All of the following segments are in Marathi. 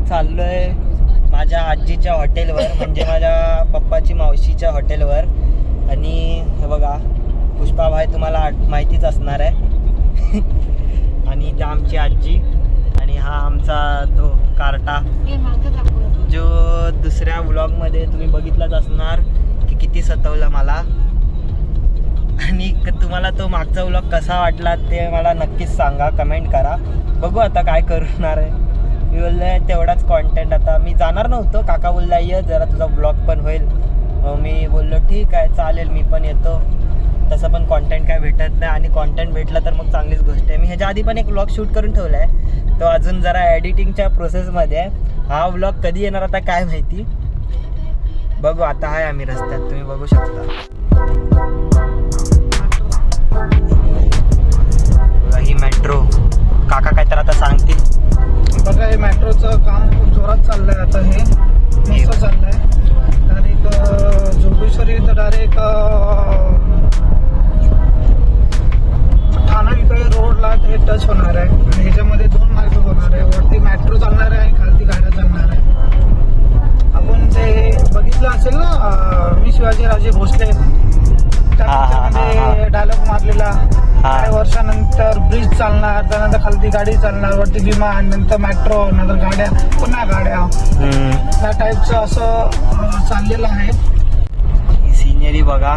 चाललोय माझ्या आजीच्या हॉटेलवर, म्हणजे माझ्या पप्पाची मावशीच्या हॉटेलवर. आणि हे बघा पुष्पाभाई तुम्हाला माहितीच असणार आहे. आणि त्या आमची आजी आणि हा आमचा तो कार्टा जो दुसऱ्या व्लॉगमध्ये तुम्ही बघितलाच असणार की किती सतवलं मला. आणि तुम्हाला तो मागचा व्लॉग कसा वाटला ते मला नक्कीच सांगा, कमेंट करा. बघू आता काय करणार आहे. मी बोललोय तेवढाच कॉन्टेंट. आता मी जाणार नव्हतो, काका बोलला ये जरा तुझा ब्लॉग पण होईल. मी बोललो ठीक आहे चालेल मी पण येतो. तसं पण कॉन्टेंट काय भेटत नाही आणि कॉन्टेंट भेटला तर मग चांगलीच गोष्ट आहे. मी ह्याच्या आधी पण एक व्लॉग शूट करून ठेवला आहे, तो अजून जरा एडिटिंगच्या प्रोसेसमध्ये आहे. हा व्लॉग कधी येणार आता काय माहिती, बघू. आता आहे आम्ही रस्त्यात, तुम्ही बघू शकता. ही मेट्रो काका काय तर आता सांगतील. बघा हे मेट्रोचं काम खूप जोरात चाललंय आता. हे मस्त चाललंय. डायरेक्ट जोगेश्वरी तर डायरेक्ट ठाणा इकडे रोडला हे टच होणार आहे. आणि ह्याच्यामध्ये 2 मार्ग होणार आहे. वरती मेट्रो चालणार आहे आणि खालती गाड्या चालणार आहे. आपण ते बघितलं असेल ना मी शिवाजीराजे भोसले त्यामध्ये डायलॉग मारलेला. काही वर्षानंतर ब्रिज चालणार, त्यानंतर खालती गाडी चालणार, वरती विमान, नंतर मेट्रो, नंतर गाड्या, पुन्हा गाड्या, त्या टाईपचं असं चाललेलं आहे. सिनेरी बघा,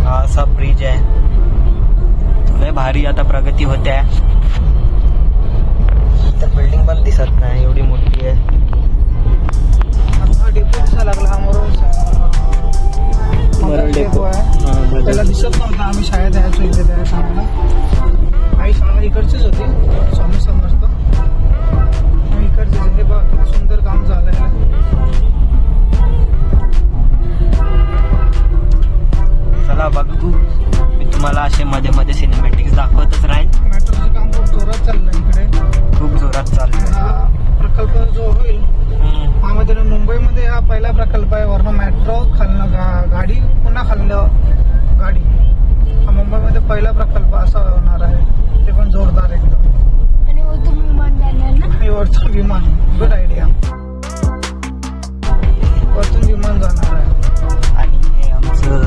हा असा ब्रिज आहे. लय भारी आता प्रगती होते आहे. तर बिल्डिंग पण दिसत नाही एवढी मोठी आहे. आता डेपो दिसायला लागला. हा मरोळ डेपो आहे. त्याला दिसत नव्हता. आम्ही शाळेत यायचो इथे त्या शाळेला. आई शाळा इकडचीच होती, स्वामी समर्थ. आम्ही इकडचीच. हे बघ किती सुंदर काम झालंय. चला बघू, मी तुम्हाला असे मध्ये मध्ये सिनेमॅटिक्स दाखवतच राहील. मेट्रोचं काम खूप जोरात चाललंय इकडे, खूप जोरात चाललंय. हा प्रकल्प जो होईल मध्ये मुंबईमध्ये हा पहिला प्रकल्प आहे. वरनं मेट्रो, खालनं गाडी, पुन्हा खाल्लं गाडी. हा मुंबईमध्ये पहिला प्रकल्प असा होणार आहे. ते पण जोरदार एकदम. आणि वरतून विमान जाणार ना. आणि वरतून विमान, गुड आयडिया. वरतून विमान जाणार आहे. आणि हे आमचं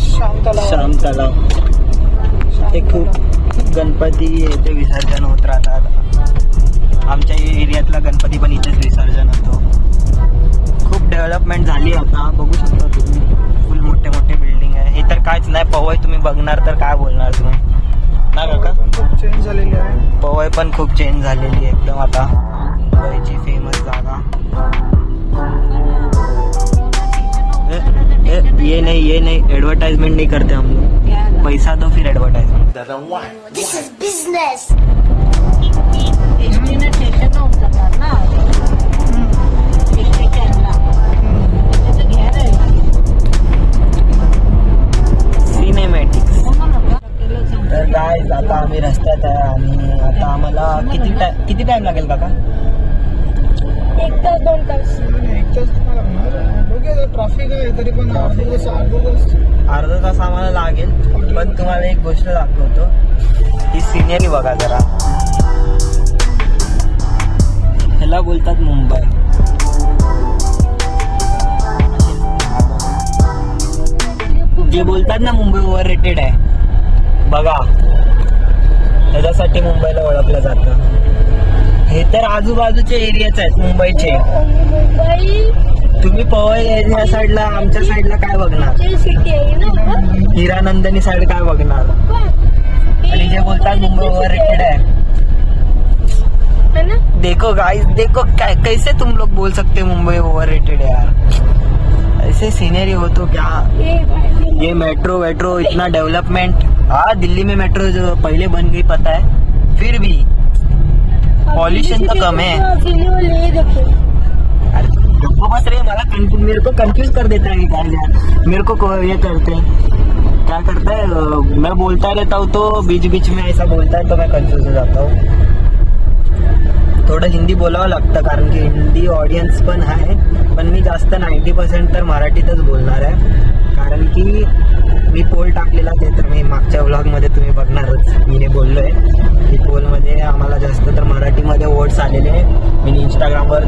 श्याम तलाव. ते खूप गणपती इथे विसर्जन होत राहतात. आमच्या एरियातला गणपती पण इथेच विसर्जन होतो. खूप डेव्हलपमेंट झाली आता, बघू शकता तुम्ही. फुल मोठे मोठे बिल्डिंग आहे. हे तर काहीच नाही. पवई तुम्ही बघणार तर काय बोलणार तुम्ही ना काका. खूप चेंज झालेली आहे. पवई पण खूप चेंज झालेली आहे एकदम. आता मुंबईची फेमस जागा. ये नहीं एडवर्टाइजमेंट नहीं करते हम लोग. पैसा दो फिर एडवर्टाइजमेंट. This is business. एसटीने स्टेशन उतरणार ना. सिनेमॅटिक्स. तर गाईज आता आम्ही रस्त्यात आहे आणि आता आम्हाला किती टाइम लागेल काका. 1 तास 2 तास. एक तास लागणार. बघूया ट्रॅफिक आहे तरी पण अर्धा तास आम्हाला लागेल. पण तुम्हाला एक गोष्ट दाखवतो. ही सिनेरी बघा जरा. ह्याला बोलतात मुंबई. जे बोलतात ना मुंबई ओव्हर रेटेड आहे बघा, त्याच्यासाठी मुंबईला ओळखलं जातं. हे तर आजूबाजूचे एरियाच आहेत मुंबईचे. तुम्ही पवई या साईडला, आमच्या साईडला काय बघणार. सिटी आहे ना. हिरानंदिनी साईड काय बघणार. आणि जे बोलतात मुंबई ओव्हर रेटेड आहे. देखो गाइस, देखो कैसे तुम लोग बोल सकते मुंबई ओवर रेटेड है यार. ऐसे सीनरी हो तो क्या. ये मेट्रो वेट्रो इतना डेवलपमेंट. हाँ दिल्ली में मेट्रो जो पहले बन गई पता है, फिर भी पॉल्यूशन तो कम है. बस रे मला मेरे को कंफ्यूज कर देता है गाइस. मेरे को ये करते हैं, क्या करता है, मैं बोलता रहता हूँ तो बीच बीच में ऐसा बोलता है तो मैं कंफ्यूज हो जाता हूँ. थोडं हिंदी बोलावं लागतं कारण की हिंदी ऑडियन्स पण आहे. पण मी जास्त 90% तर मराठीतच बोलणार आहे. कारण की मी पोल टाकलेला ते तर मी मागच्या व्लॉगमध्ये तुम्ही बघणारच मी हे बोललोय. की पोलमध्ये आम्हाला जास्त तर मराठीमध्ये वोट्स आलेले. मी इंस्टाग्रामवर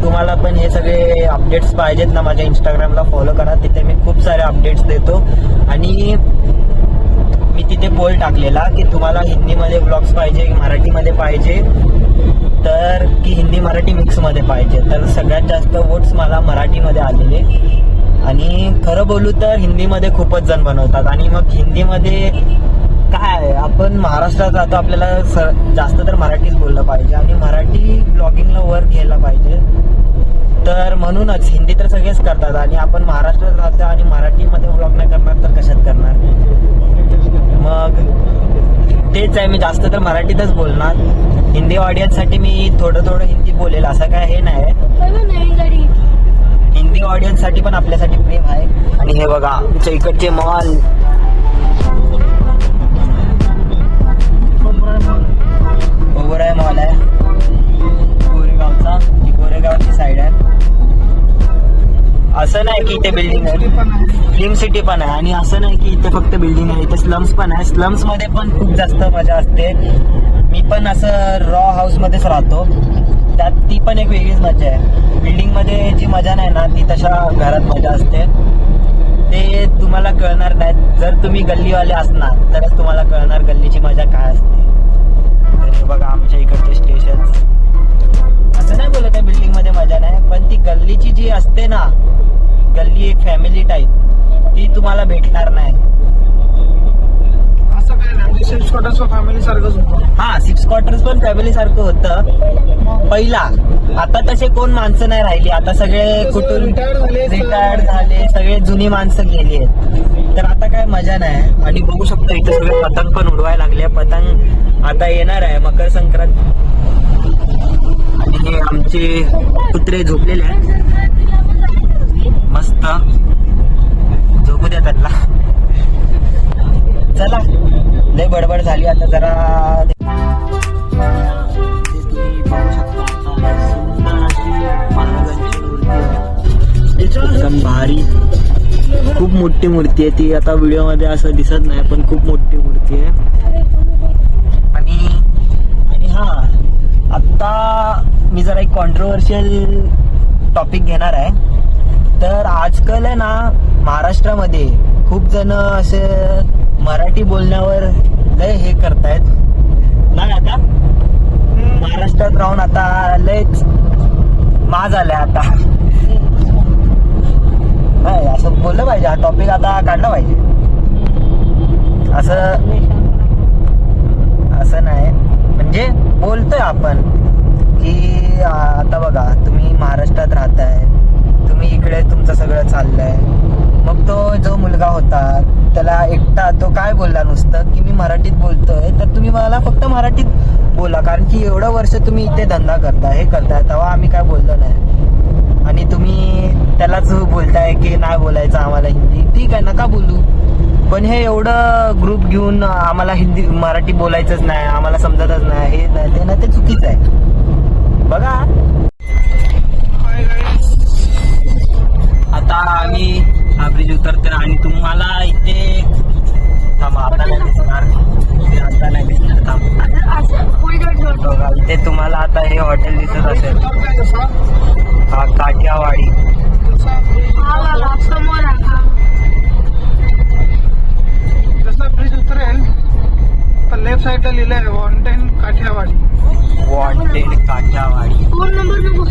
तुम्हाला पण हे सगळे अपडेट्स पाहिजेत ना, माझ्या इंस्टाग्रामला फॉलो करा. तिथे मी खूप सारे अपडेट्स देतो. आणि मी तिथे पोल टाकलेला की तुम्हाला हिंदीमध्ये ब्लॉग्स पाहिजे की मराठीमध्ये पाहिजे, तर की हिंदी मराठी मिक्समध्ये पाहिजे. तर सगळ्यात जास्त वोट्स मला मराठीमध्ये आलेले. आणि खरं बोलू तर हिंदीमध्ये खूपच जण बनवतात. आणि मग हिंदीमध्ये काय, आपण महाराष्ट्रात राहतो, आपल्याला जास्त तर मराठीच बोललं पाहिजे आणि मराठी ब्लॉगिंगला वर घ्यायला पाहिजे. तर म्हणूनच हिंदी तर सगळेच करतात आणि आपण महाराष्ट्रात राहतो आणि मराठीमध्ये ब्लॉग नाही करणार तर कशात करणार. मग तेच आहे, मी जास्त तर मराठीतच बोलणार. हिंदी ऑडियन्ससाठी मी थोडं हिंदी बोलेल असं काय हे नाही. नवीन गाडी. हिंदी ऑडियन्ससाठी पण आपल्यासाठी प्रेम आहे. आणि हे बघा आमच्या इकडचे मॉल, ओबराय मॉल आहे गोरेगावचा. ही गोरेगावची साईड आहे. असं नाही की इथे बिल्डिंग आहे, फिल्म सिटी पण आहे. आणि असं नाही की इथे फक्त बिल्डिंग आहे, इथे स्लम्स पण आहे. स्लम्स मध्ये पण खूप जास्त मजा असते. मी पण असं रॉ हाऊस मध्येच राहतो, त्यात ती पण एक वेगळीच मजा आहे. बिल्डिंग मध्ये जी मजा नाही ना ती तशा घरात मजा असते. ते तुम्हाला कळणार नाही, जर तुम्ही गल्लीवाले असणार तरच तुम्हाला कळणार गल्लीची मजा काय असते. तर हे बघा आमच्या इकडचे स्टेशन. असं नाही बोलत आहे बिल्डिंग मध्ये मजा नाही, पण ती गल्लीची जी असते ना, गल्ली एक फॅमिली टाईप, ती तुम्हाला भेटणार नाही. असं काय नाही, सिक्स क्वार्टर्स फॅमिली सारखंच होतं. हा, 6 क्वार्टर्स पण फॅमिली सारखं होतं पहिला. आता तसे कोण माणसं नाही राहिली, आता सगळे कुठून रिटायर्ड झाले, सगळे जुनी माणसं गेली आहेत. तर आता काय मजा नाही. आणि बघू शकतो इथे सगळे पतंग पण उडवायला लागले. पतंग आता येणार आहे मकर संक्रांत. आणि हे आमचे कुत्रे झोपलेले आहेत मस्त, झोपू द्या त्यांना. चला, लय बडबड झाली आता जरा. बघू शकता सुंदर अशी महाराजांची मूर्ती आहे, एकदम भारी. खूप मोठी मूर्ती आहे ती. आता व्हिडिओ मध्ये असं दिसत नाही पण खूप मोठी मूर्ती आहे. आणि हा, आता मी जरा एक कॉन्ट्रोवर्शियल टॉपिक घेणार आहे. तर आजकाल आहे ना महाराष्ट्रामध्ये खूप जण असे मराठी बोलण्यावर लय हे करतायत नाही. आता महाराष्ट्रात राहून आता लयच माज आलाय आता. नाही असं बोललं पाहिजे, हा टॉपिक आता काढला पाहिजे. असं नाही, म्हणजे बोलतोय आपण की आता बघा तुम्ही महाराष्ट्रात राहताय, तुम्ही इकडे तुमचं सगळं चाललंय. मग तो जो मुलगा होता त्याला एकटा तो काय बोलला नुसतं की मी मराठीत बोलतोय, तर तुम्ही मला फक्त मराठीत बोला, कारण की एवढं वर्ष तुम्ही इथे धंदा करताय, हे करताय, तेव्हा आम्ही काय बोललो नाही. आणि तुम्ही त्यालाच बोलताय की नाही बोलायचं आम्हाला हिंदी. ठीक आहे, नका बोलू, पण हे एवढं ग्रुप घेऊन आम्हाला हिंदी मराठी बोलायचंच नाही, आम्हाला समजतच नाही, हे नाही ते नाही, ते चुकीचं आहे. बघा आता आम्ही हा ब्रिज उतरतोय आणि तुम्हाला इथे थांबा, आता नाही दिसणार, आता नाही दिसणार, थांब. बघा इथे तुम्हाला आता हे हॉटेल दिसत असेल, हा काठियावाडी. जसं ब्रिज उतरेल तर लेफ्ट साईडला लिहिलं आहे wanted Kathiawadi. Wanted Kathiawadi. Phone number नको.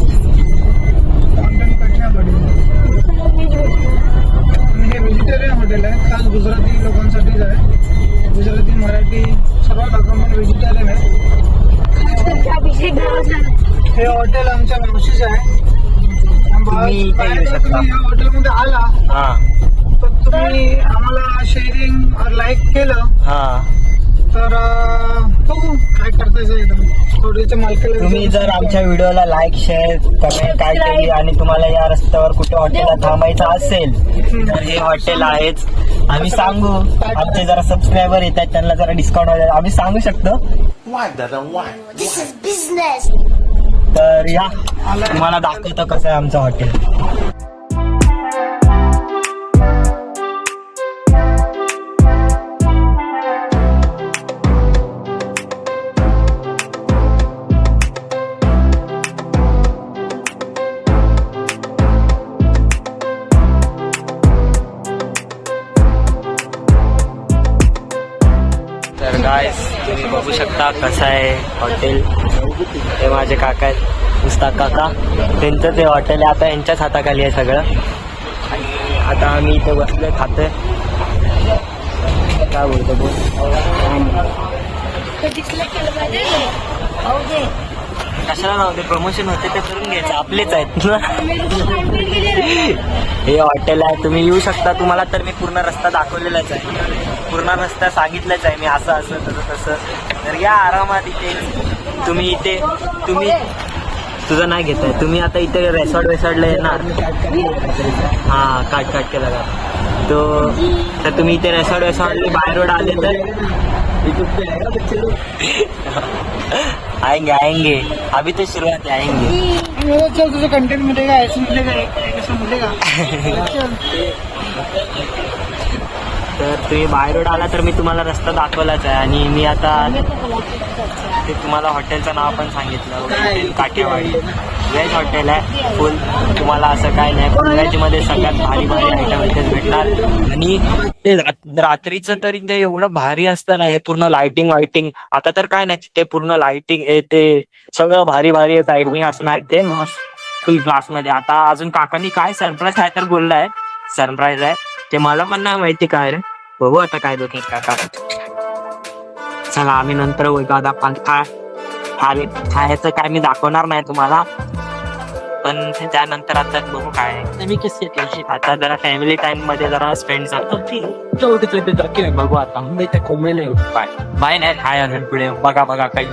वॉन्टेड काठियावाडी. आणि हे व्हेजिटेरियन हॉटेल आहे, खास गुजराती लोकांसाठीच आहे. गुजराती, मराठी सर्व लोकांना व्हेजिटेरियन आहे. हे हॉटेल आमच्या मावशीचं आहे. तुम्ही इथे येऊ शकता. तुम्ही या हॉटेलमध्ये आला हा, तर तुम्ही आम्हाला शेअरिंग और लाईक केलं हा, तर बघू काय करतायचं एकदम थोडीच्या मालकीला. तुम्ही जर आमच्या व्हिडिओला लाईक, शेअर, कमेंट काय केली आणि तुम्हाला या रस्त्यावर कुठे हॉटेलला थांबायचं असेल तर हे हॉटेल आहेच. आम्ही सांगू, आमचे जरा सबस्क्रायबर येतात त्यांना जरा डिस्काउंट वगैरे आम्ही सांगू शकतो. This is business. तर या तुम्हाला दाखवतो कसं आहे आमचं हॉटेल. बघा कसं आहे हॉटेल. हे माझे काका आहेत, मुस्ताक काका. त्यांचं ते हॉटेल आहे, आता यांच्याच हाताखाली आहे सगळं. आणि आता आम्ही इथे बसलोय खातोय. काय बोलतो बोल. कशाला नव्हते, प्रमोशन होते ते करून घ्यायचं, आपलेच आहेत ना. हे हॉटेल आहे, तुम्ही येऊ शकता. तुम्हाला तर मी पूर्ण रस्ता दाखवलेलाच आहे, पूर्ण रस्ता सांगितलाच आहे मी, असं असं तसं तसं. तर या आरामात इथे तुम्ही तुझं नाही घेत आहे. तुम्ही आता इथे रेसॉर्टला येणार. हां काट केला का तर तुम्ही इथे रेसॉर्टला बाय रोड आले तर आएंगे अभी तो शुरुआत है, आएंगे. चल तुझं कंटेंट मिळेगा, ऐसे मिळेगा, ऐसा मिळेगा. तर तुम्ही बाय रोड आला तर मी तुम्हाला रस्ता दाखवलाच आहे. आणि मी आता ते तुम्हाला हॉटेलचं नाव पण सांगितलं, काठेवाडी व्हेज हॉटेल आहे. फुल तुम्हाला असं काय नाही, व्हेजमध्ये सगळ्यात भारी आयटम इथेच भेटणार. आणि ते रात्रीचं तरी ते एवढं भारी असतं ना, हे पूर्ण लाइटिंग. आता तर काय नाही, ते पूर्ण लाइटिंग ते सगळं भारी लाइटिंग असणार ते मस्त फुल क्लासमध्ये. आता अजून काकांनी काय सरप्राईज आहे तर बोललाय, सरप्राईज आहे ते मला पण नाही माहिती काय रे. बघू आता काय दोघे काका. चला आम्ही नंतर एखादा खायचं काय मी दाखवणार नाही तुम्हाला, पण त्यानंतर आता बघू काय. आता जरा फॅमिली टाइम मध्ये जरा स्पेंड बघू आता. बाय नाही, हाय अजून पुढे बघा काही